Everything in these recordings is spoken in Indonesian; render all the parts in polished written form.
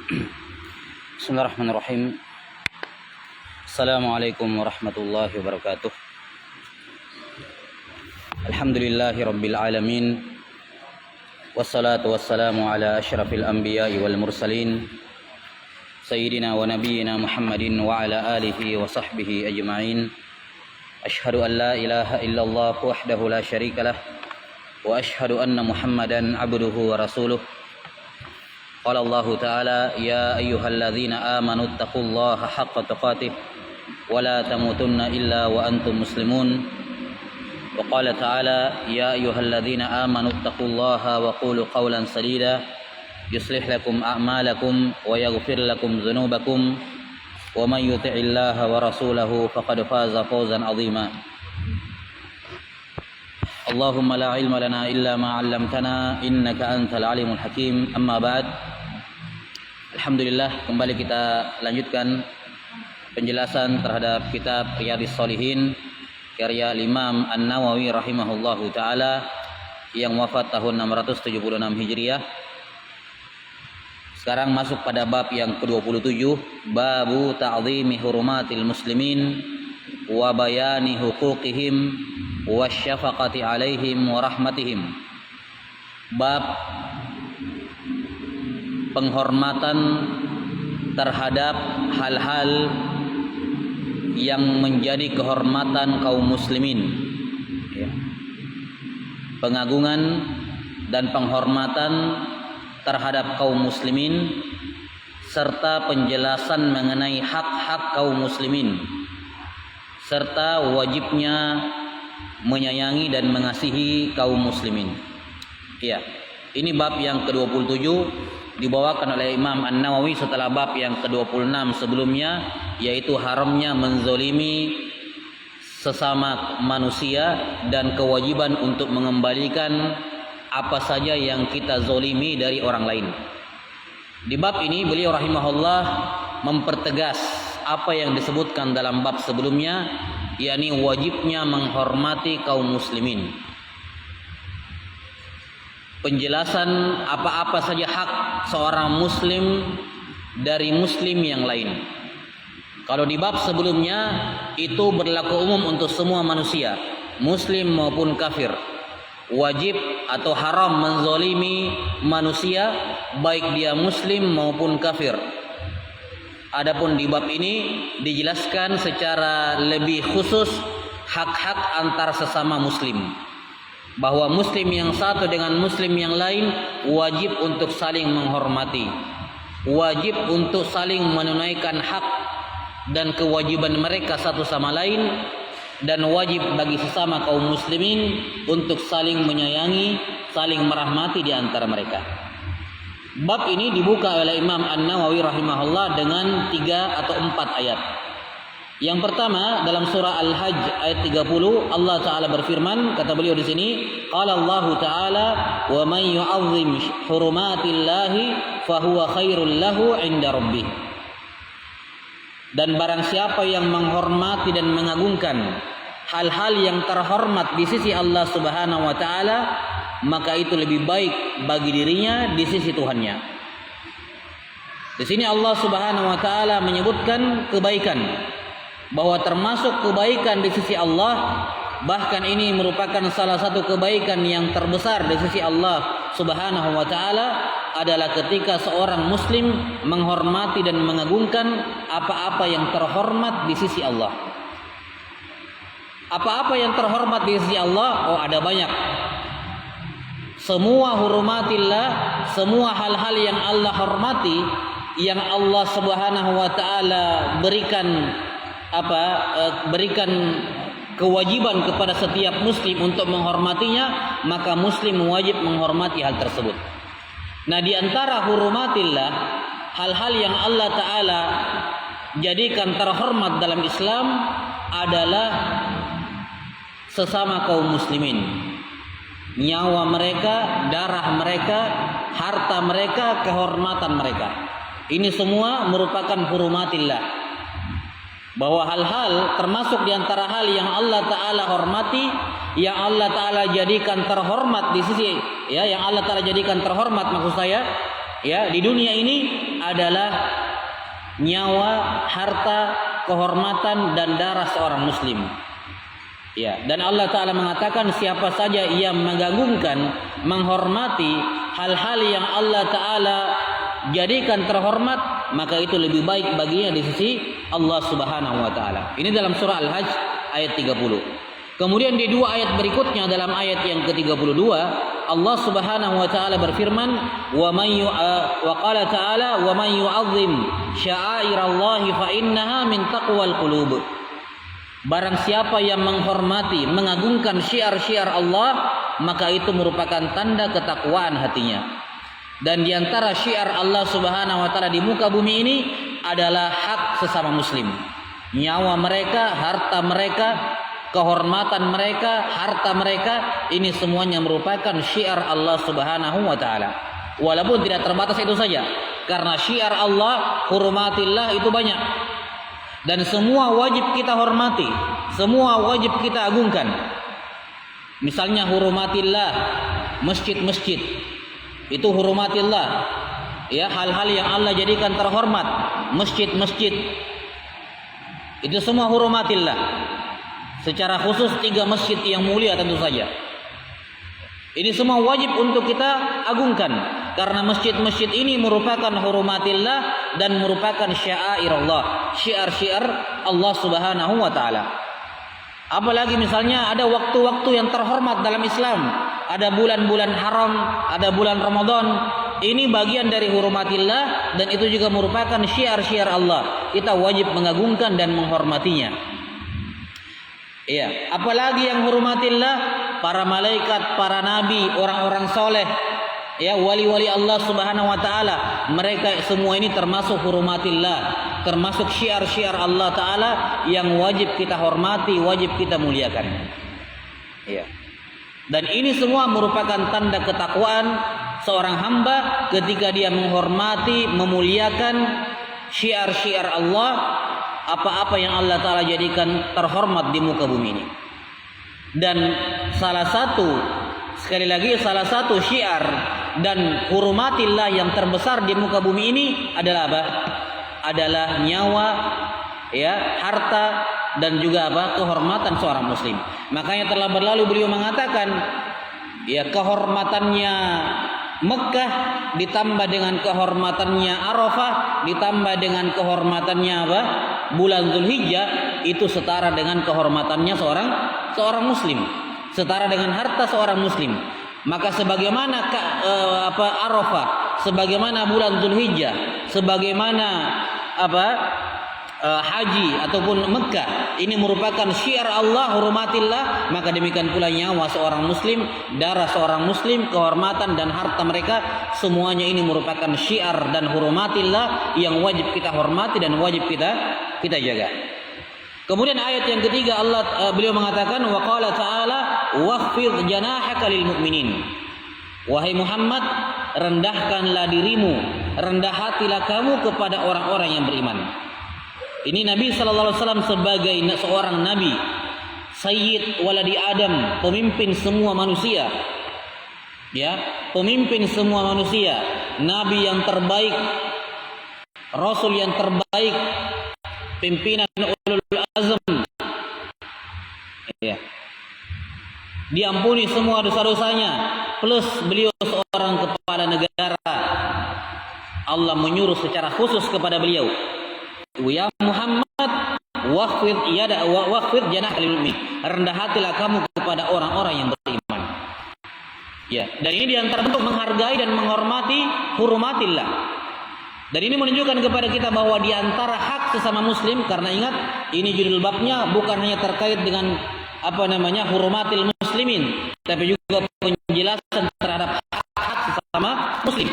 Bismillahirrahmanirrahim. Assalamualaikum warahmatullahi wabarakatuh. Alhamdulillahi rabbil alamin. Wassalatu wassalamu ala asyrafil anbiya'i wal mursalin Sayyidina wa nabiyyina Muhammadin wa ala alihi wa sahbihi ajma'in. Ashhadu an la ilaha illallah wahdahu la syarika lah wa ashhadu anna Muhammadan abduhu wa rasuluh. Qala Allah Ta'ala, ya ayyuhalladzina amanu taqullaha haqqa tuqatih wa la tamutunna illa wa antum muslimun. Wa qala ta'ala, ya ayyuhalladzina amanu taqullaha wa qulu qawlan sadida yuslih lakum a'malakum wa yaghfir lakum dhunubakum wa man yuti'illaha wa rasulahu faqad faza fawzan 'azima. Allahumma la ilma lana illa ma 'allamtana innaka antal alimul hakim. Amma ba'd. Alhamdulillah, kembali kita lanjutkan penjelasan terhadap kitab Riyadhis Shalihin karya Imam An-Nawawi rahimahullahu taala yang wafat tahun 676 Hijriah. Sekarang masuk pada bab yang ke-27, babu ta'zimi hurumatil muslimin wa bayani huquqihim wasyafaqati alaihim wa rahmatihim. Bab penghormatan terhadap hal-hal yang menjadi kehormatan kaum muslimin, pengagungan dan penghormatan terhadap kaum muslimin serta penjelasan mengenai hak-hak kaum muslimin serta wajibnya menyayangi dan mengasihi kaum muslimin. Ya, ini bab yang ke-27 dibawakan oleh Imam An-Nawawi setelah bab yang ke-26 sebelumnya, yaitu haramnya menzolimi sesama manusia dan kewajiban untuk mengembalikan apa saja yang kita zolimi dari orang lain. Di bab ini beliau rahimahullah mempertegas apa yang disebutkan dalam bab sebelumnya, yakni wajibnya menghormati kaum muslimin. Penjelasan apa-apa saja hak seorang muslim dari muslim yang lain. Kalau di bab sebelumnya itu berlaku umum untuk semua manusia, muslim maupun kafir. Wajib atau haram menzalimi manusia baik dia muslim maupun kafir. Adapun di bab ini dijelaskan secara lebih khusus hak-hak antar sesama muslim, bahwa muslim yang satu dengan muslim yang lain wajib untuk saling menghormati, wajib untuk saling menunaikan hak dan kewajiban mereka satu sama lain, dan wajib bagi sesama kaum muslimin untuk saling menyayangi, saling merahmati di antara mereka. Bab ini dibuka oleh Imam An-Nawawi rahimahullah dengan 3 atau 4 ayat. Yang pertama dalam surah Al-Hajj ayat 30, Allah Taala berfirman, kata beliau di sini, qala Allah Taala, wa man yu'azzim hurumatillahi fahuwa khairul lahu 'inda rabbih. Dan barang siapa yang menghormati dan mengagungkan hal-hal yang terhormat di sisi Allah Subhanahu wa taala, maka itu lebih baik bagi dirinya di sisi Tuhannya. Di sini Allah Subhanahu wa taala menyebutkan kebaikan, bahwa termasuk kebaikan di sisi Allah, bahkan ini merupakan salah satu kebaikan yang terbesar di sisi Allah Subhanahu wa taala adalah ketika seorang muslim menghormati dan mengagungkan apa-apa yang terhormat di sisi Allah. Apa-apa yang terhormat di sisi Allah? Oh, ada banyak. Semua hurumatillah, semua hal-hal yang Allah hormati, yang Allah Subhanahu wa taala berikan kewajiban kepada setiap muslim untuk menghormatinya, maka muslim wajib menghormati hal tersebut. Nah, di antara hurumatillah, hal-hal yang Allah Ta'ala jadikan terhormat dalam Islam adalah sesama kaum muslimin. Nyawa mereka, darah mereka, harta mereka, kehormatan mereka. Ini semua merupakan hurumatillah. Bahwa hal-hal termasuk di antara hal yang Allah Ta'ala hormati, yang Allah Ta'ala jadikan terhormat di sisi, ya, yang Allah Ta'ala jadikan terhormat maksud saya, ya di dunia ini adalah nyawa, harta, kehormatan dan darah seorang muslim. Ya, dan Allah Ta'ala mengatakan siapa saja yang mengagungkan, menghormati hal-hal yang Allah Ta'ala jadikan terhormat, maka itu lebih baik baginya di sisi Allah Subhanahu wa Ta'ala. Ini dalam surah Al-Hajj ayat 30. Kemudian di dua ayat berikutnya dalam ayat yang ke-32 Allah Subhanahu wa taala berfirman wa qala ta'ala wa man yu'azzim sya'airallahi fa innaha min taqwal qulub. Barang siapa yang menghormati, mengagungkan syiar-syiar Allah, maka itu merupakan tanda ketakwaan hatinya. Dan di antara syiar Allah Subhanahu wa taala di muka bumi ini adalah hak sesama muslim. Nyawa mereka, harta mereka, kehormatan mereka, harta mereka, ini semuanya merupakan syiar Allah Subhanahu wa taala. Walaupun tidak terbatas itu saja, karena syiar Allah, hurmatillah itu banyak. Dan semua wajib kita hormati, semua wajib kita agungkan. Misalnya hurmatillah, masjid-masjid itu hurmatillah. Ya, hal-hal yang Allah jadikan terhormat, masjid-masjid itu semua hurmatillah. Secara khusus 3 masjid yang mulia tentu saja. Ini semua wajib untuk kita agungkan karena masjid-masjid ini merupakan hurumatillah dan merupakan syiar Allah, syiar-syiar Allah Subhanahu wa taala. Apalagi misalnya ada waktu-waktu yang terhormat dalam Islam, ada bulan-bulan haram, ada bulan Ramadan. Ini bagian dari hurumatillah dan itu juga merupakan syiar-syiar Allah. Kita wajib mengagungkan dan menghormatinya. Iya, apalagi yang hurmatillah, para malaikat, para nabi, orang-orang soleh, ya wali-wali Allah Subhanahu wa taala, mereka semua ini termasuk hurmatillah, termasuk syiar-syiar Allah taala yang wajib kita hormati, wajib kita muliakan. Iya. Dan ini semua merupakan tanda ketakwaan seorang hamba ketika dia menghormati, memuliakan syiar-syiar Allah, apa-apa yang Allah Ta'ala jadikan terhormat di muka bumi ini. Dan salah satu syiar dan hurumatillah yang terbesar di muka bumi ini adalah apa? Adalah nyawa, ya, harta dan juga apa? Kehormatan seorang muslim. Makanya telah berlalu beliau mengatakan, ya, kehormatannya Mekah ditambah dengan kehormatannya Arafah, ditambah dengan kehormatannya apa? Bulan Zulhijjah, itu setara dengan kehormatannya seorang muslim, setara dengan harta seorang muslim. Maka sebagaimana Arafah, sebagaimana bulan Zulhijjah, sebagaimana haji ataupun Mekah ini merupakan syiar Allah, hurumatillah, maka demikian pula nyawa seorang muslim, darah seorang muslim, kehormatan dan harta mereka, semuanya ini merupakan syiar dan hurumatillah yang wajib kita hormati dan wajib kita jaga. Kemudian ayat yang ketiga beliau mengatakan wa qala ta'ala wakhfid janahaka lil mu'minin. Wahai Muhammad, rendahkanlah dirimu, rendah hatilah kamu kepada orang-orang yang beriman. Ini Nabi sallallahu alaihi wasallam sebagai seorang nabi, sayyid waladi Adam, pemimpin semua manusia. Ya, pemimpin semua manusia, nabi yang terbaik, rasul yang terbaik, pimpinan ulul azm. Ya. Diampuni semua dosa-dosanya, plus beliau seorang kepala negara. Allah menyuruh secara khusus kepada beliau, ya Muhammad, wakhfid janahaka lil mu'min. Rendah hatilah kamu kepada orang-orang yang beriman. Ya, dan ini diantara bentuk menghargai dan menghormati hurumatillah. Dan ini menunjukkan kepada kita bahwa diantara hak sesama muslim, karena ingat ini judul babnya bukan hanya terkait dengan hurumatil muslimin, tapi juga penjelasan terhadap hak sesama muslim.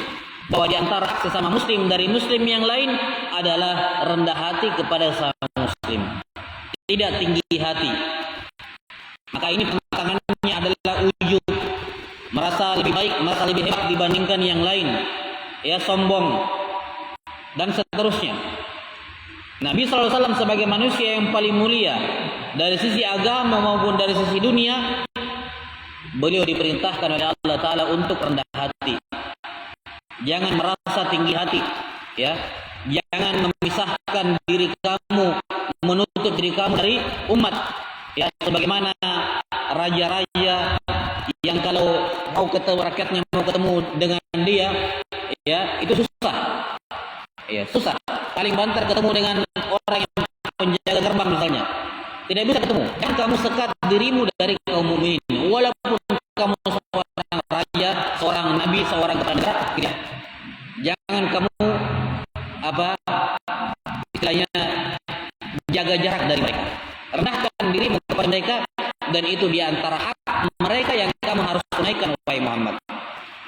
Bahwa di antara sesama muslim dari muslim yang lain adalah rendah hati kepada sesama muslim, tidak tinggi hati. Maka ini tantangannya adalah ujub, merasa lebih baik, merasa lebih hebat dibandingkan yang lain, ya, sombong dan seterusnya. Nabi SAW sebagai manusia yang paling mulia dari sisi agama maupun dari sisi dunia, beliau diperintahkan oleh Allah Ta'ala untuk rendah hati. Jangan merasa tinggi hati, ya. Jangan memisahkan diri kamu, menutup diri kamu dari umat, ya. Sebagaimana raja-raja yang kalau mau ketemu rakyatnya, mau ketemu dengan dia, ya, itu susah. Ya, susah. Paling banter ketemu dengan orang yang penjaga gerbang misalnya. Tidak bisa ketemu. Jangan kamu sekat dirimu dari kaum mukminin. Walaupun kamu seorang raja, seorang nabi, seorang kepala, tidak. Jangan kamu istilahnya jaga jarak dari mereka. Rendahkan dirimu kepada mereka, dan itu diantara hak mereka yang kamu harus tunaikan, wahai Muhammad.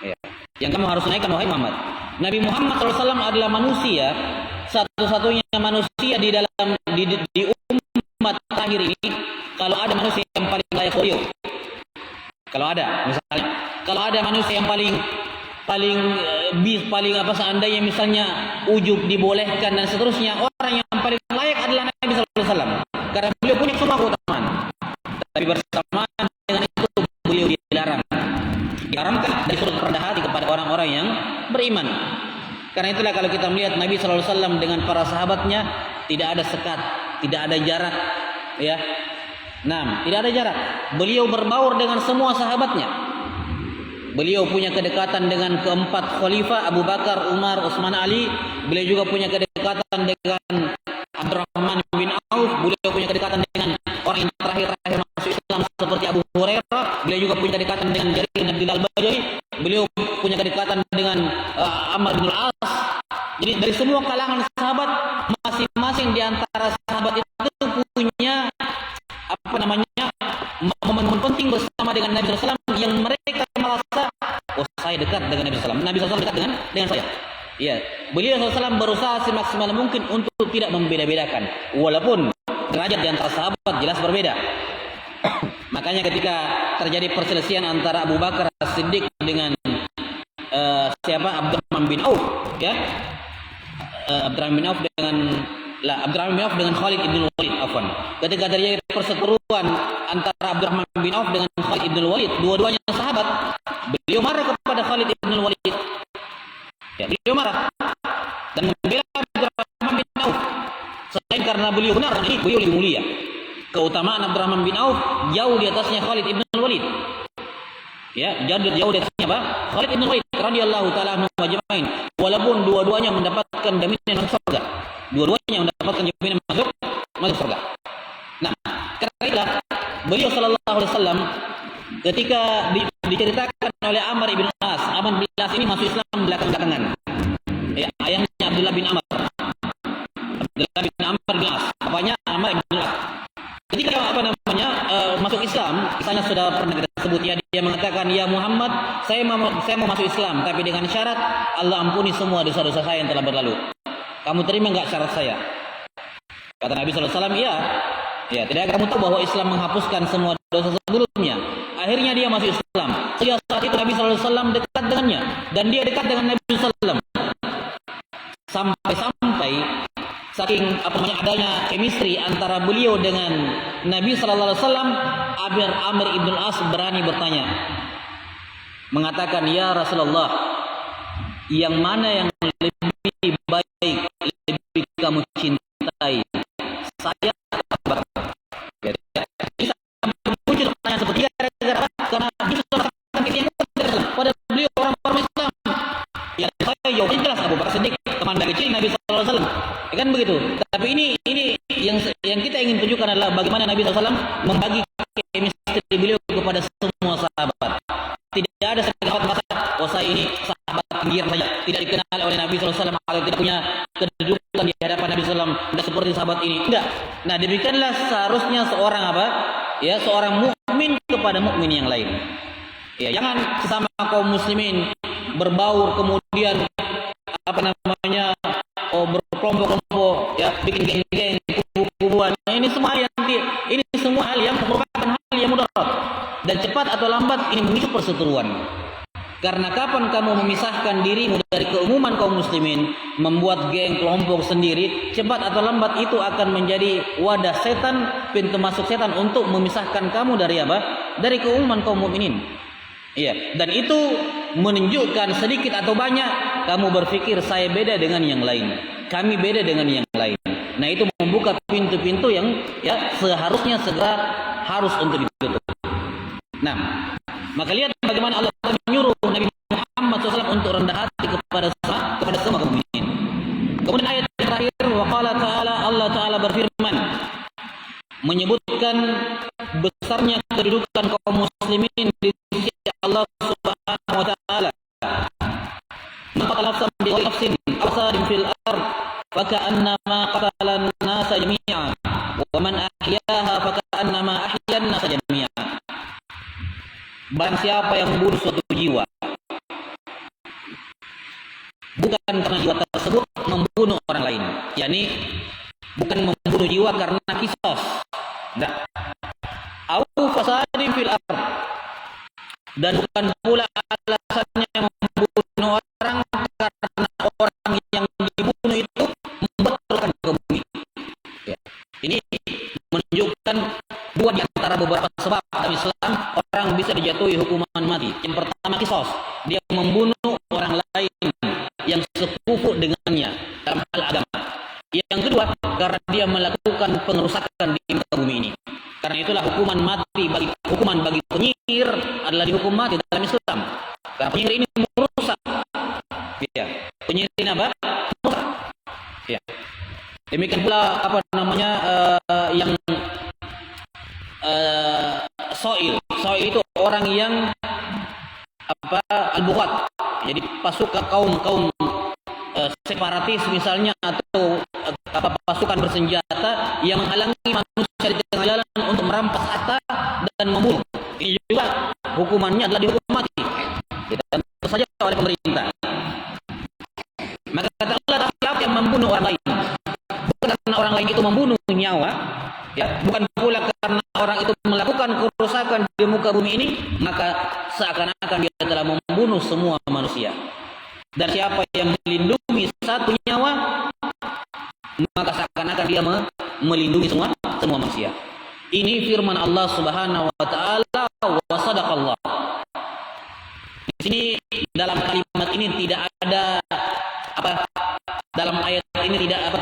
Ya. Yang kamu harus tunaikan, wahai Muhammad. Nabi Muhammad SAW adalah manusia, satu-satunya manusia di dalam di umat terakhir ini. Kalau ada manusia yang paling layak beliau, kalau ada manusia yang paling seandainya misalnya ujub dibolehkan dan seterusnya, orang yang paling layak adalah Nabi SAW, karena beliau punya semua keutamaan. Tapi bersamaan dengan itu beliau diharamkan dari sudut rendah hati kepada orang-orang yang beriman. Karena itulah kalau kita melihat Nabi SAW dengan para sahabatnya, tidak ada sekat, tidak ada jarak, ya. Nah, tidak ada jarak. Beliau berbaur dengan semua sahabatnya. Beliau punya kedekatan dengan keempat khalifah, Abu Bakar, Umar, Utsman, Ali. Beliau juga punya kedekatan dengan Abdurrahman bin Auf. Beliau punya kedekatan dengan orang yang terakhir masuk Islam seperti Abu Hurairah. Beliau juga punya kedekatan dengan Jarir bin Abdullah al-Bajali. Beliau punya kedekatan dengan Amr bin al-As. Jadi dari semua kalangan sahabat, masing-masing di antara sahabat itu punya momen-momen penting bersama dengan Nabi SAW yang mereka merasa, oh saya dekat dengan Nabi SAW. Nabi SAW dekat dengan saya. Ya, beliau SAW berusaha semaksimal mungkin untuk tidak membeda-bedakan, walaupun derajat di antara sahabat jelas berbeda. Makanya ketika terjadi perselisihan antara Abu Bakar As-Siddiq dengan Abdurrahman bin Auf, ya, Abdurrahman bin Auf dengan Khalid ibn Walid, afwan. Ketika terjadi perseteruan antara Abdurrahman bin Auf dengan Khalid ibn Walid, dua-duanya sahabat, beliau marah kepada Khalid ibn Walid. Ya, beliau marah dan membela Abdurrahman bin Auf. Selain karena beliau benar, beliau lebih mulia. Keutamaan Abdurrahman bin Auf jauh di atasnya Khalid ibn Walid. Ya, jauh di atasnya Khalid ibn Walid radhiyallahu taala anhu ajmain. Walaupun dua-duanya mendapatkan jaminan masuk surga. Dua-duanya mendapatkan jaminan masuk surga. Nah, karena itulah beliau sallallahu alaihi wasallam ketika diceritakan oleh Amr bin As, Amr bin As ini masuk Islam belakangan. Ya, ayahnya Abdullah bin Amr bin As, bapaknya Amr bin As. Ketika masuk Islam, misalnya sudah pernah kita sebut, ya, dia mengatakan, ya Muhammad, saya mau masuk Islam, tapi dengan syarat Allah ampuni semua dosa-dosa saya yang telah berlalu. Kamu terima enggak syarat saya? Kata Nabi SAW, iya. Ya, tidak kamu tahu bahwa Islam menghapuskan semua dosa sebelumnya. Akhirnya dia masuk Islam. Sejak saat itu Nabi SAW dekat dengannya, dan dia dekat dengan Nabi SAW. Sampai saking adanya chemistry antara beliau dengan Nabi sallallahu alaihi wasallam, Amr ibn al-As berani bertanya, mengatakan, ya Rasulullah, yang mana yang lebih baik, lebih kamu cintai, saya atau Abu Bakar? Bisa muncul pertanyaan seperti karena bisa pada beliau orang Islam. Ya, saya jawab jelas, Abu Bakar Siddiq, teman dari kecil Nabi sallallahu alaihi wasallam. Kan begitu. Tapi ini yang kita ingin tunjukkan adalah bagaimana Nabi SAW membagi chemistry beliau kepada semua sahabat. Tidak ada sahabat masa, oh saya ini sahabat pinggir saja, tidak dikenal oleh Nabi SAW atau tidak punya kedudukan di hadapan Nabi SAW, tidak seperti sahabat ini. Tidak. Nah, demikianlah seharusnya seorang seorang mukmin kepada mukmin yang lain. Ya, jangan sesama kaum muslimin berbaur kemudian berkelompok-kelompok, ya, bikin geng-geng, kubu-kubuan. Ini semua hal yang merupakan hal yang mudarat, dan cepat atau lambat ini memicu perseteruan. Karena kapan kamu memisahkan dirimu dari keumuman kaum muslimin, membuat geng kelompok sendiri, cepat atau lambat itu akan menjadi wadah setan, pintu masuk setan untuk memisahkan kamu dari dari keumuman kaum mukminin. Iya, dan itu menunjukkan sedikit atau banyak, kamu berpikir saya beda dengan yang lain, kami beda dengan yang lain. Nah, itu membuka pintu-pintu yang seharusnya segera harus untuk ditutup. Nah, maka lihat bagaimana Allah menyuruh Nabi Muhammad SAW untuk rendah hati kepada semua kaum mukminin. Kemudian ayat terakhir, wa qala ta'ala, Allah Ta'ala berfirman menyebutkan besarnya kedudukan kaum muslimin di sisi Allah Subhanahu wa taala. Maka lafzan bi nafsin awsadin fil ard fa ka'annama qatala an-nasa jami'a wa man ahyaha fa ka'annama ahya an-nasa jami'a. Barang siapa yang membunuh suatu jiwa bukan karena jiwa tersebut membunuh orang lain, yakni bukan membunuh jiwa karena kisos, tidak. Au fasadin fil ard, dan bukan pula alasannya membunuh orang karena orang yang dibunuh itu membuat kerusakan ke bumi. Ya. Ini menunjukkan dua di antara beberapa sebab dalam Islam orang bisa dijatuhi hukuman mati. Yang pertama kisos, dia membunuh orang lain yang sekufu dengannya dalam hal agama. Yang kedua, karena dia melakukan pengerusakan di muka bumi ini. Karena itulah hukuman bagi penyihir adalah dihukum mati dalam Islam. Karena penyihir ini merusak. Ya. Penyihir ini apa? Merusak. Ya. Demikian pula yang soil. Soil itu orang yang al-bughat. Jadi pasukan kaum separatis misalnya, atau pasukan bersenjata yang menghalangi manusia di tengah jalan untuk merampas harta dan membunuh. Ini juga hukumannya adalah dihukum mati. Tentu saja oleh pemerintah. Maka kata Allah, siapa yang membunuh orang lain bukan karena orang lain itu membunuh nyawa, ya, bukan pula karena orang itu melakukan kerusakan di muka bumi ini, maka seakan-akan dia telah membunuh semua manusia. Dan siapa yang melindungi satu nyawa, maka seakan-akan dia melindungi semua manusia. Ini firman Allah Subhanahu wa taala, wa sadaqallah. Di sini dalam kalimat ini tidak ada dalam ayat ini tidak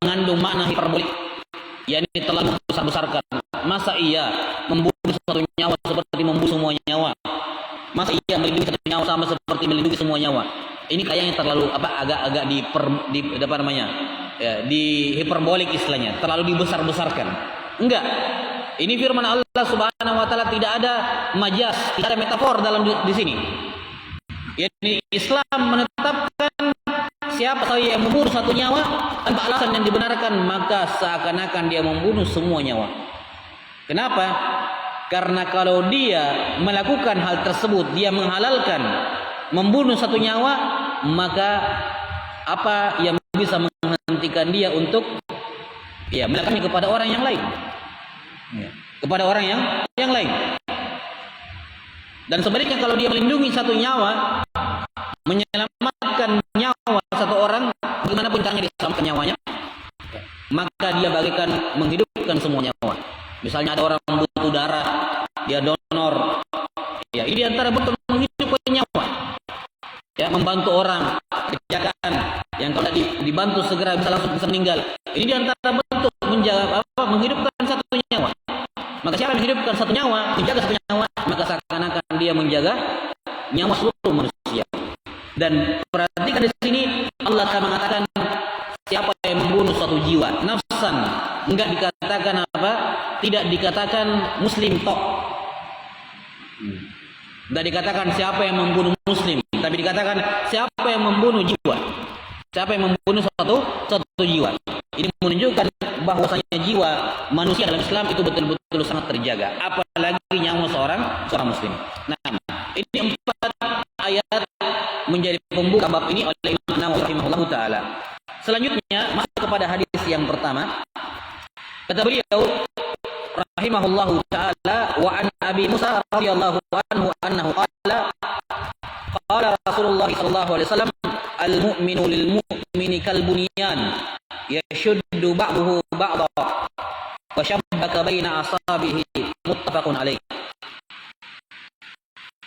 mengandung makna hiperbolik, yakni terlalu besar-besarkan. Masa iya membunuh satu nyawa seperti membunuh semua nyawa? Masa iya melindungi satu nyawa sama seperti melindungi semua nyawa? Ini kayaknya terlalu agak di hiperbolik istilahnya, terlalu dibesar-besarkan. Enggak. Ini firman Allah Subhanahu wa taala, tidak ada majas, tidak ada metafor dalam di sini. Yakni Islam menetapkan siapa saja yang membunuh satu nyawa tanpa alasan yang dibenarkan, maka seakan-akan dia membunuh semua nyawa. Kenapa? Karena kalau dia melakukan hal tersebut, dia menghalalkan membunuh satu nyawa, maka apa yang bisa menghentikan dia untuk melakukannya kepada orang yang lain, kepada orang yang lain. Dan sebaliknya, kalau dia melindungi satu nyawa, menyelamatkan nyawa satu orang, bagaimanapun caranya diselamatkan nyawanya, maka dia bagaikan menghidupkan semua nyawa. Misalnya ada orang butuh darah, dia donor, ya, ini antara bentuk menghidupkan nyawa. Ya, membantu orang kecelakaan, yang kalau dibantu segera bisa meninggal. Ini diantara bentuk menghidupkan satu nyawa. Maka siapa yang menghidupkan satu nyawa, menjaga satu nyawa, maka seakan-akan dia menjaga nyawa seluruh manusia. Dan perhatikan di sini Allah akan mengatakan siapa yang membunuh satu jiwa, nafsan, enggak dikatakan tidak dikatakan muslim tok. Tidak dikatakan siapa yang membunuh muslim, tapi dikatakan siapa yang membunuh jiwa, siapa yang membunuh satu jiwa. Ini menunjukkan bahwasanya jiwa manusia dalam Islam itu betul-betul sangat terjaga, apalagi nyawa seorang muslim. Nah, ini 4 ayat menjadi pembuka bab ini oleh Imam Nawawi rahimahullahu taala. Selanjutnya masuk kepada hadis yang pertama. Kata beliau rahimahullahu taala, wa an Abi Musa radhiyallahu anhu annahu qala Rasulullah sallallahu alaihi wasallam, al mu'minu lil mu'mini kal bunyan yashuddu ba'dahu ba'dha wa shabbaka baina asabihi, muttafaqun alaih.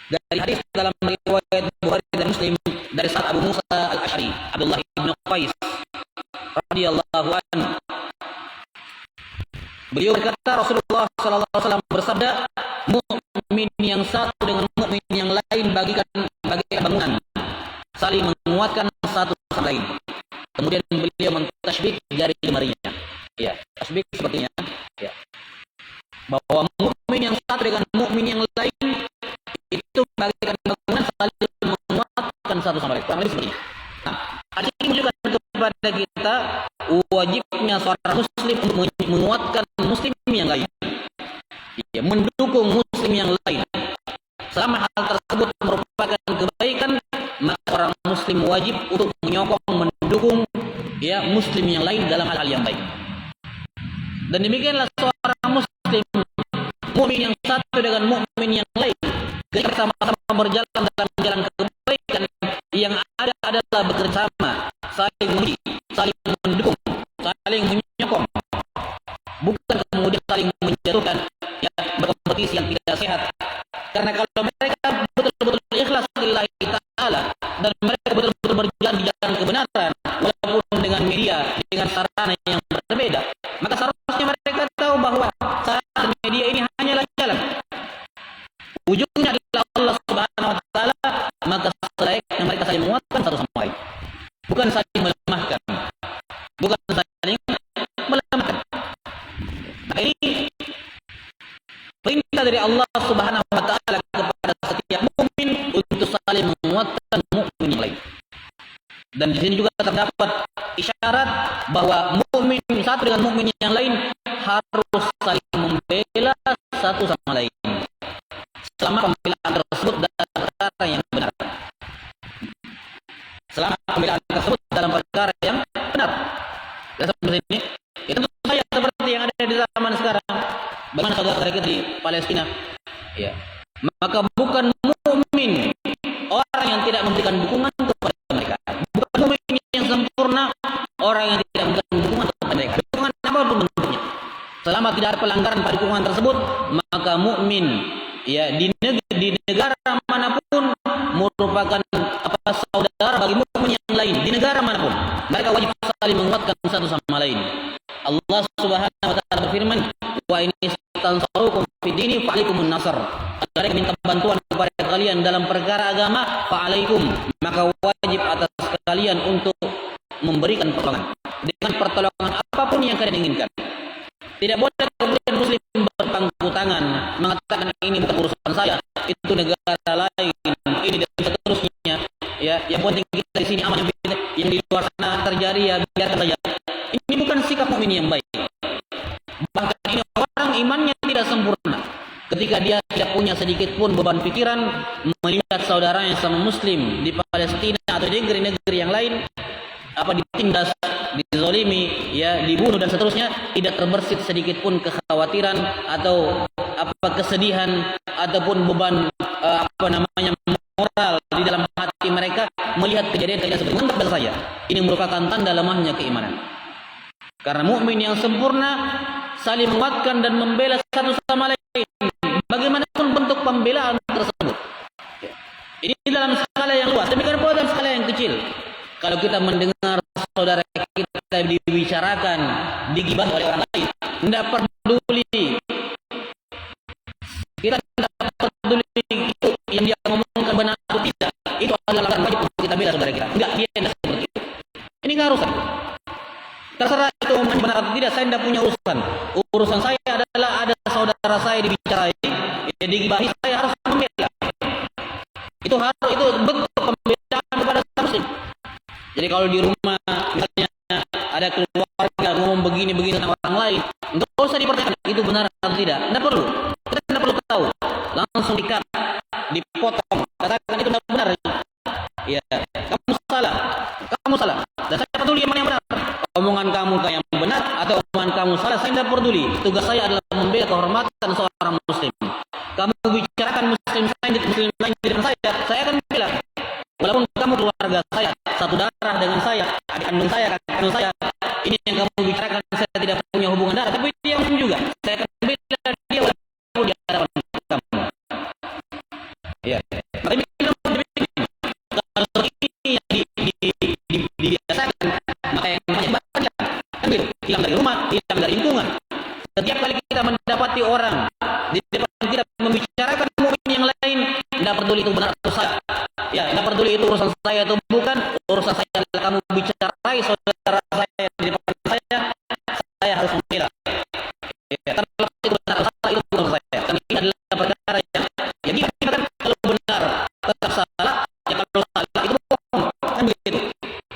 Dari hadis dalam riwayat Bukhari riwayat Muslim dari Sa'ad Abu Musa Al-Asy'ari, Abdullah bin Qais radhiyallahu anhu. Beliau berkata, Rasulullah sallallahu alaihi wasallam bersabda, mukmin yang satu dengan mukmin yang lain bagaikan bangunan, saling menguatkan satu sama lain. Kemudian beliau mentasybih jari-jarinya. Ya, tasbih sepertinya. Ya. Bahwa mukmin yang satu dengan mukmin yang lain itu bagaikan bangunan saling menguatkan satu sama lain. Seperti ini. Nah, hadis ini menunjukkan kepada kita wajibnya seorang muslim untuk menguatkan muslim yang lain. Ya, mendukung muslim yang lain. Selama hal tersebut merupakan kebaikan, maka orang muslim wajib untuk menyokong, mendukung ya muslim yang lain dalam hal-hal yang baik. Dan demikianlah seorang muslim mukmin yang satu dengan mukmin yang lain ketika sama-sama berjalan dalam jalan kebaikan, yang ada adalah bekerjasama, saling memuji, saling mendukung, saling menyokong, bukan kemudian saling menjatuhkan, ya, berkompetisi yang tidak sehat. Karena kalau mereka betul-betul ikhlas lillahi ta'ala dan mereka betul-betul berjalan di jalan kebenaran walaupun dengan media, dengan sarana yang berbeda, maka seharusnya mereka tahu bahwa sarana media ini hanyalah jalan, ujungnya adalah Allah Subhanahu wa taala. Maka selayaknya mereka saling menguatkan satu sama lain, bukan saling melemahkan, bukan saling melemahkan. Nah, ini perintah dari Allah Subhanahu wa taala kepada setiap mukmin untuk saling menguatkan mukmin yang lain. Dan di sini juga terdapat isyarat bahwa mukmin satu dengan mukmin yang lain harus saling membela satu sama lain selama pembelaan tersebut dalam perkara yang benar. Selama pembelaan tersebut dalam perkara yang benar. Dan seperti ini, ya tentu saja seperti yang ada di zaman sekarang. Bagaimana saudara kita di Palestina? Ya, maka bukan mukmin orang yang tidak memberikan dukungan kepada mereka. Bukan mukmin yang sempurna orang yang tidak memberikan dukungan kepada mereka. Dukungan apapun bentuknya, selama tidak ada pelanggaran pada dukungan tersebut, maka mukmin ya di negara manapun merupakan saudara bagi mukmin yang lain di negara manapun. Mereka wajib saling menguatkan satu sama lain. Allah Subhanahu wa taala berfirman, wa in istansarukum fid dini fa'alaikumun nasr. Mereka minta bantuan kepada kalian dalam perkara agama, fa'alaikum, maka wajib atas kalian untuk memberikan pertolongan dengan pertolongan apapun yang kalian inginkan. Tidak boleh kemudian muslim berpangku tangan mengatakan ini bukan urusan saya, itu negara lain, ini dan seterusnya. Ya, yang penting kita di sini aman, yang di luar sana terjadi ya biarkan saja. Ini bukan sikap mukmin yang baik. Bahkan ini orang imannya tidak sempurna ketika dia tidak punya sedikit pun beban pikiran melihat saudaranya sama muslim di Palestina atau di negeri-negeri yang lain ditindas, dizolimi, ya, dibunuh dan seterusnya, tidak terbersit sedikit pun kekhawatiran atau kesedihan ataupun beban moral di dalam hati mereka melihat kejadian seperti itu. Saya ini merupakan tanda lemahnya keimanan. Karena mukmin yang sempurna saling menguatkan dan membela satu sama lain bagaimanapun bentuk pembelaan tersebut. Ini dalam skala yang luas, demikian pula dalam skala yang kecil. Kalau kita mendengar saudara kita dibicarakan, digibah oleh orang lain, tidak peduli. Kita tidak peduli itu yang dia ngomongkan benar atau tidak. Itu adalah wajib untuk kita bela saudara kita. Enggak, dia tidak seperti itu. Ini keharusan. Terserah itu benar atau tidak, saya tidak punya urusan. Urusan saya adalah ada saudara saya dibicarai, digibahi, saya harus membela. Itu bentuk pembelaan kepada muslim. Jadi kalau di rumah misalnya ada keluarga ngomong begini-begini tentang orang lain, enggak usah dipertanyakan itu benar atau tidak. Tidak perlu. Kita tidak perlu tahu. Langsung di-cut, dipotong. Katakan itu tidak benar. Ya, kamu salah. Kamu salah. Dan saya peduli yang mana yang benar. Omongan kamu yang benar atau omongan kamu salah, saya tidak peduli. Tugas saya adalah membela kehormatan seorang muslim. Kamu bicarakan muslim lain di depan saya akan bela. Walaupun kamu keluarga saya, satu darah dengan saya, adik kandung saya, kakak kandung saya, ini yang kamu bicarakan, saya tidak punya hubungan darah, tapi dia muslim juga. Saya akan bela dia walaupun di hadapan kamu. Ya. Tapi kalau saya atau bukan, urusan saya adalah kamu bicarai saudara saya di depan saya harus membela. Ya, terlepas itu benar atau salah itu urusan saya. Dan ini adalah perkara yang ya kita kan kalau benar tetap salah, ya kalau salah itu bohong, kan begitu.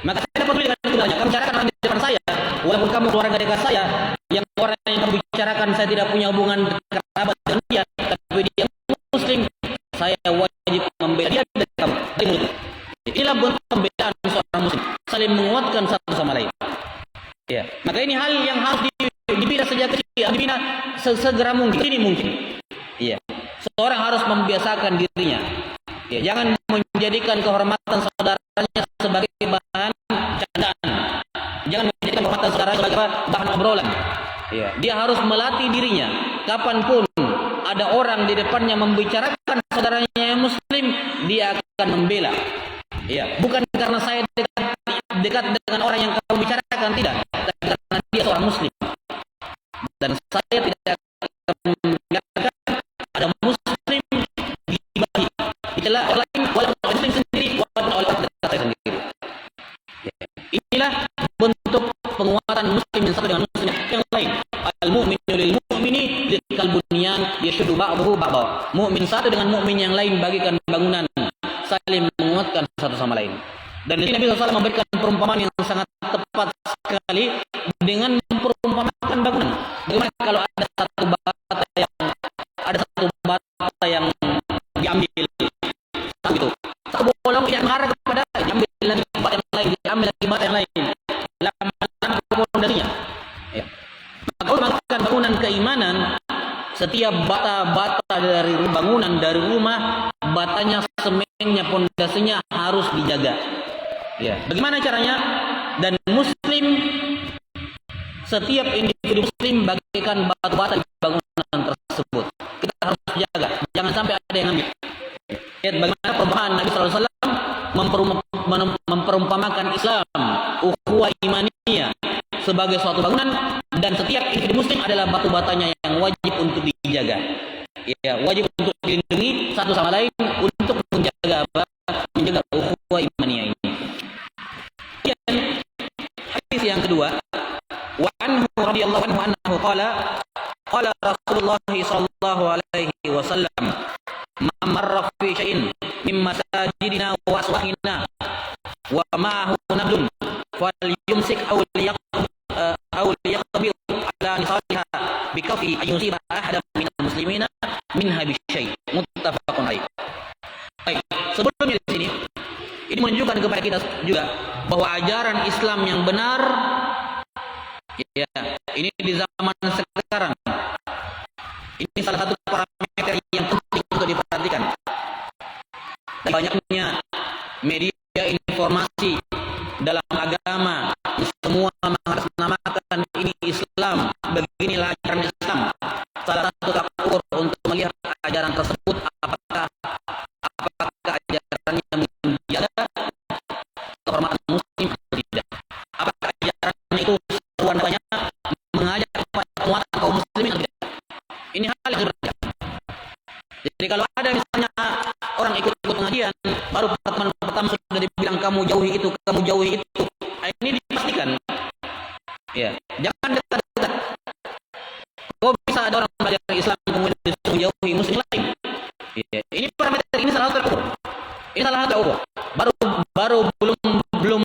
Maka saya dapat dengan itu banyak. Kamu bicarakan orang di depan saya, walaupun kamu keluarga dekat saya, yang orang yang kamu bicarakan saya tidak punya hubungan kerabat dengan dia, tapi dia Muslim, saya wajib membela dia dari kamu, dari mulut. Inilah bentuk pembelaan seorang Muslim, saling menguatkan satu sama lain. Ya, maka ini hal yang harus dibina sejak kecil, dibina segera mungkin. Ini mungkin. Iya, seorang harus membiasakan dirinya. Ya, jangan menjadikan kehormatan saudaranya sebagai bahan candaan. Jangan menjadikan kehormatan saudaranya sebagai bahan obrolan. Ya, dia harus melatih dirinya. Kapanpun ada orang di depannya membicarakan saudaranya yang Muslim, dia akan membela. Ya, bukan karena saya dekat dengan orang yang kamu bicarakan, tidak, tapi karena dia seorang Muslim. Dan saya tidak akan membiarkan ada Muslim dibagi dicela orang lain, walaupun Muslim sendiri, walaupun oleh dekat saya sendiri. Ya. Inilah bentuk penguatan Muslim yang satu dengan Muslim yang lain. Al-mu'minu lil mu'mini kal bunyan yashuddu ba'dahu ba'dha. Mukmin satu dengan mukmin yang lain bagikan bangunan, saling menguatkan satu sama lain. Dan di sini Nabi SAW memberikan perumpamaan yang sangat tepat sekali dengan memperumpamakan bangunan. Bagaimana kalau ada satu bata yang diambil satu satu bolong yang mengarah kepada diambil lagi bata yang lain, diambil lagi bata yang lain. Lama-lama kemudiannya. Ya. Maka Allah mengatakan bangunan keimanan, setiap bata-bata dari bangunan dari rumah, batanya, semennya, pondasinya harus dijaga. Ya, bagaimana caranya? Dan Muslim, setiap individu Muslim bagaikan batu-bata di bangunan tersebut. Kita harus jaga, jangan sampai ada yang ambil. Lihat bagaimana perumpamaan Nabi SAW memperumpamakan Islam, ukhuwah imaniyah sebagai suatu bangunan, dan setiap individu Muslim adalah batu-batanya yang wajib untuk dijaga. Ya, wajib untuk dilindungi satu sama lain untuk menjaga ukhuwah imaniyah ini. Hadis yang kedua, wa anhu radhiyallahu anhu qala Rasulullah sallallahu alaihi wasallam man marra fi shay'in min masajidina wa aswaqina wa ma'ahu nablun falyumsik aw liyaqbil ala nisaiha bi kafi ayusiba ahadan minal muslimina minha bi syai' muttafaqun alaih. Baik, sebelumnya di sini ini menunjukkan kepada kita juga bahwa ajaran Islam yang benar, ya, ini di zaman sekarang, ini salah satu parameter yang penting untuk diperhatikan. Banyaknya media informasi dalam agama, semua mengatasnamakan ini Islam, beginilah ajaran Islam. Salah satu tolak ukur untuk melihat ajaran tersebut apakah ajarannya menjaga kehormatan Muslim atau tidak. Apakah ajarannya itu seruannya mengajak kepada penguatan kaum muslimin atau tidak. Ini hal yang berbeda. Jadi kalau ada misalnya orang ikut pengajian, baru pertemuan pertama sudah dibilang kamu jauhi itu, ini dipastikan. Ya, jangan dekat-dekat. Kok bisa ada orang belajar Islam kemudian disuruh jauhi muslim lain? Ya, ini parameter, ini salah satu ukur. Ini salah satu ukur. Baru belum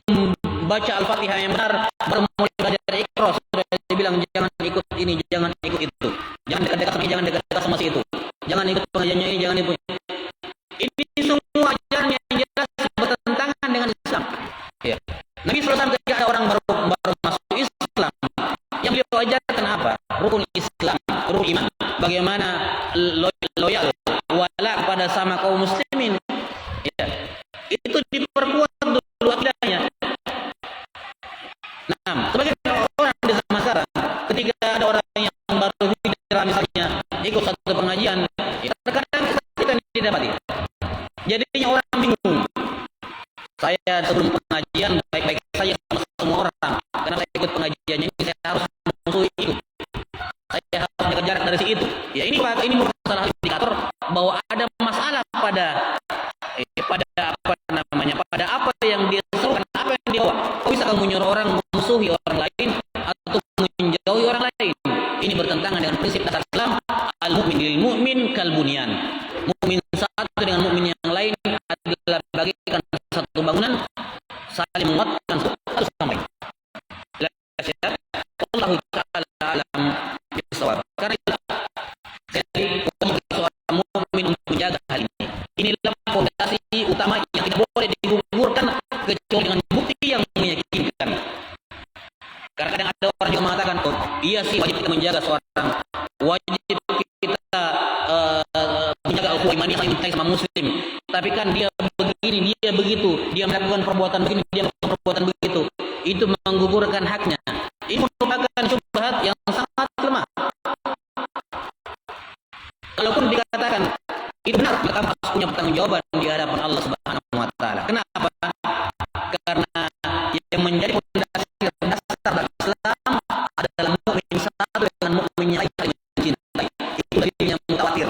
baca Al-Fatihah yang benar, baru mulai belajar Iqra, sudah dibilang jangan ikut ini, jangan ikut itu, jangan dekat-dekat sama ini, jangan dekat-dekat sama si itu, jangan ikut pengajiannya ini, jangan ikut. Ini semua ajaran yang jelas bertentangan dengan Islam. Ya. Nabi SAW ketika ada orang baru masuk Islam, yang beliau ajarkan apa? Rukun Islam, rukun iman. Bagaimana loyal, wala kepada sama kaum muslimin. Ya. Itu diperkuat dulu akidahnya. Nah, sebagai orang di zaman sekarang, ketika ada orang yang baru hijrah misalnya ikut satu pengajian, ya, terkadang kita didapati. Jadinya orang bingung. Saya sebelum pengajian baik-baik saja sama semua orang, karena saya ikut pengajiannya ini saya harus musuhi itu. Saya harus jaga jarak dari si itu. Ya, ini merupakan salah satu indikator bahwa ada masalah pada apa kamu menyuruh orang memusuhi orang lain atau menjauhi orang lain. Ini bertentangan dengan prinsip dasar Islam, al-mu'min lil mu'min kal bunyan. Mukmin satu dengan mukmin yang lain adalah bagaikan satu bangunan, saling menguatkan satu sama lain. Allah Ta'ala alam bisawab. Karena jadi seorang mukmin untuk menjaga hal ini. Inilah fondasi utama yang tidak boleh digugurkan kecuali dengan bukti yang meyakinkan. Karena kadang ada orang yang mengatakan, oh, iya sih wajib kita menjaga seorang, wajib kita menjaga ukhuwah imaniyah sama muslim. Tapi kan dia begini, dia begitu, dia melakukan perbuatan begini, dia melakukan perbuatan begitu. Itu menggugurkan haknya. Ini merupakan syubhat yang sangat lemah. Walaupun dikatakan itu benar, maka kamu harus punya pertanggungjawaban di hadapan Allah Subhanahu wa taala. Kenapa? Karena yang menjadi fondasi dasar dalam Islam adalah mukmin satu dengan mukmin yang lain saling mencintai. Itu dalil yang mutawatir.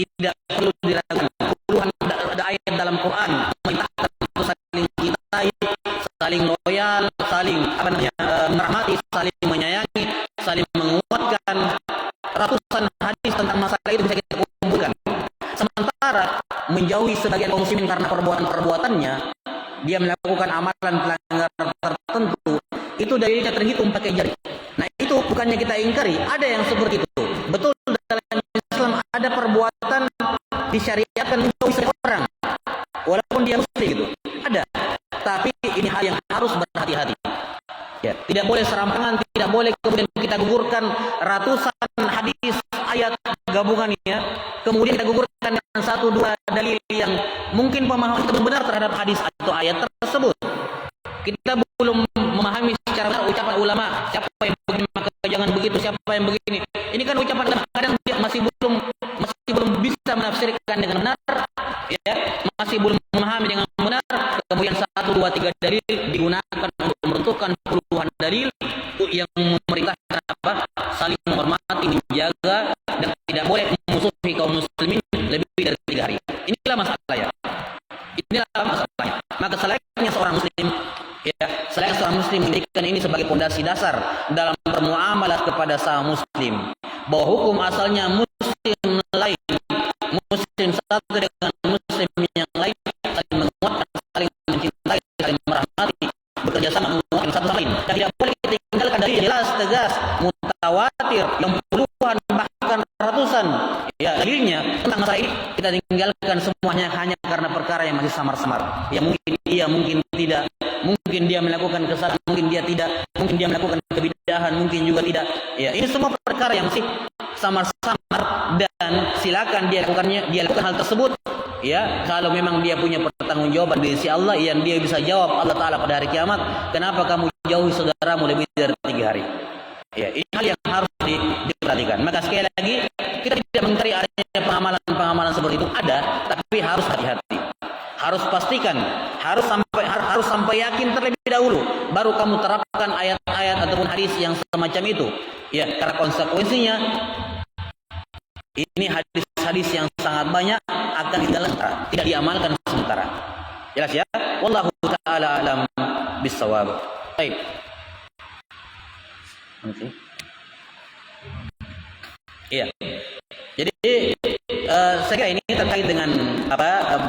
Tidak perlu diragukan. Puluhan ada ayat dalam Quran memerintahkan untuk saling mencintai, saling loyal, saling merahmati, saling menyayangi, saling menguatkan. Ratusan hadis tentang masalah itu bisa kita kumpulkan. Sementara menjauhi sebagian kaum muslimin karena perbuatan-perbuatannya, dia melakukan amalan pelanggaran tertentu, itu dalilnya terhitung pakai jari. Nah, itu bukannya kita ingkari, ada yang seperti itu. Betul, dalam Islam ada perbuatan disyariatkan menjauhi seorang walaupun dia muslim gitu. Ada. Tapi ini hal yang harus berhati-hati. Ya, tidak boleh serampangan, tidak boleh kemudian kita gugurkan ratusan hadis, ayat gabungannya, kemudian kita gugurkan dengan satu dua dalil yang mungkin pemahaman itu benar terhadap hadis atau ayat tersebut. Kita belum memahami secara benar ucapan ulama, siapa yang begini maka jangan begitu, siapa yang begini. Ini kan ucapan kadang dia masih belum bisa menafsirkan dengan benar, ya, masih belum memahami dengan benar. Kemudian 1, 2, 3 dalil digunakan untuk menentukan puluhan dalil yang memerintahkan apa? Saling menghormati, menjaga, dan tidak boleh memusuhi kaum muslimin lebih dari 3 hari. Inilah masalahnya. Inilah masalahnya. Maka selayaknya seorang muslim, ya, selayaknya seorang muslim menjadikan ini sebagai fondasi dasar dalam bermuamalah kepada sama muslim, bahwa hukum asalnya muslim lain, muslim satu dengan muslim yang lain saling menguatkan, saling mencintai, saling merahmati, bekerja sama menguatkan satu sama lain. Dan tidak boleh kita tinggalkan dari jelas, tegas, mutawatir yang puluhan bahkan ratusan ya dalilnya tentang masalah ini, kita tinggalkan semuanya hanya karena perkara yang masih samar-samar. Ya mungkin iya, mungkin tidak, mungkin dia melakukan kesalahan, mungkin dia tidak, mungkin dia melakukan kebidahan, mungkin juga tidak. Ya, ini semua perkara yang masih samar-samar dan silakan dia lakukan hal tersebut. Ya, kalau memang dia punya pertanggungjawaban di sisi Allah yang dia bisa jawab Allah Ta'ala pada hari kiamat, kenapa kamu jauhi saudaramu lebih dari 3 hari? Ya, ini hal yang harus diperhatikan. Maka sekali lagi, kita tidak mengingkari adanya pengamalan seperti itu, ada, tapi harus hati-hati. Harus pastikan, harus sampai yakin terlebih dahulu, baru kamu terapkan ayat-ayat ataupun hadis yang semacam itu. Ya, karena konsekuensinya ini hadis-hadis yang sangat banyak akan tidak diamalkan sementara. Jelas ya? Wallahu ta'ala alam bisawab. Baik. Okay. Iya. Jadi saya kira ini terkait dengan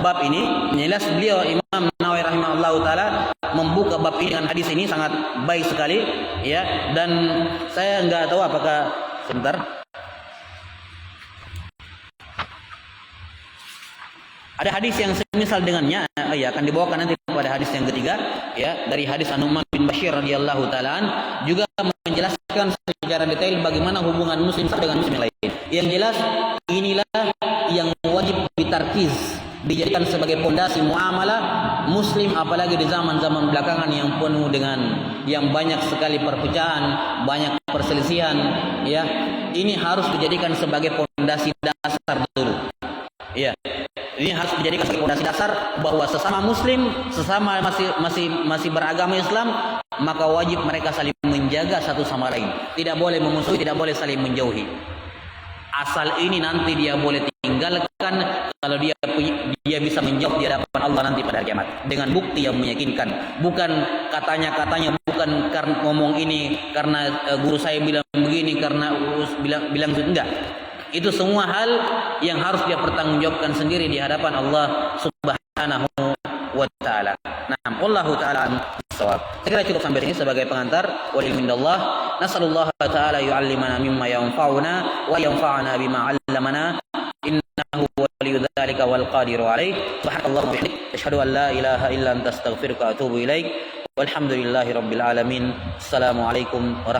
bab ini. Jelas beliau Imam Nawawi rahimahullahu taala membuka bab ini dengan hadis ini sangat baik sekali, ya. Dan saya enggak tahu apakah sebentar ada hadis yang semisal dengannya, ya, akan dibawakan nanti pada hadis yang ketiga, ya, dari hadis An-Nu'man bin Bashir radhiyallahu taala juga menjelaskan secara detail bagaimana hubungan muslim dengan muslim lain. Yang jelas inilah yang wajib ditarkiz, dijadikan sebagai pondasi muamalah muslim, apalagi di zaman-zaman belakangan yang penuh dengan yang banyak sekali perpecahan, banyak perselisihan, ya. Ini harus dijadikan sebagai pondasi dasar dulu. Ya. Ini harus dijadikan sebagai fondasi dasar bahwa sesama muslim, sesama masih beragama Islam, maka wajib mereka saling menjaga satu sama lain. Tidak boleh memusuhi, tidak boleh saling menjauhi. Asal ini nanti dia boleh tinggal tinggalkan kalau dia bisa menjawab di hadapan Allah nanti pada hari kiamat dengan bukti yang meyakinkan, bukan katanya-katanya, bukan karena ngomong ini karena guru saya bilang begini, karena bilang enggak. Itu semua hal yang harus dia pertanggungjawabkan sendiri di hadapan Allah Subhanahu wa taala. Nah, wallahu taala shawab. Saya kira cukup sampai sini sebagai pengantar. Wa ilminallah. Nasallallahu taala yu'allimana mimma yanfa'una wa yanfa'ana bima 'allamana. Innahu waliyyu dzalika wal qadiru 'alaih. Subhanallah wa bihamdihi asyhadu an la ilaha illa anta astaghfiruka wa atubu ilaik. Walhamdulillahirabbil alamin. Assalamualaikum warahmatullahi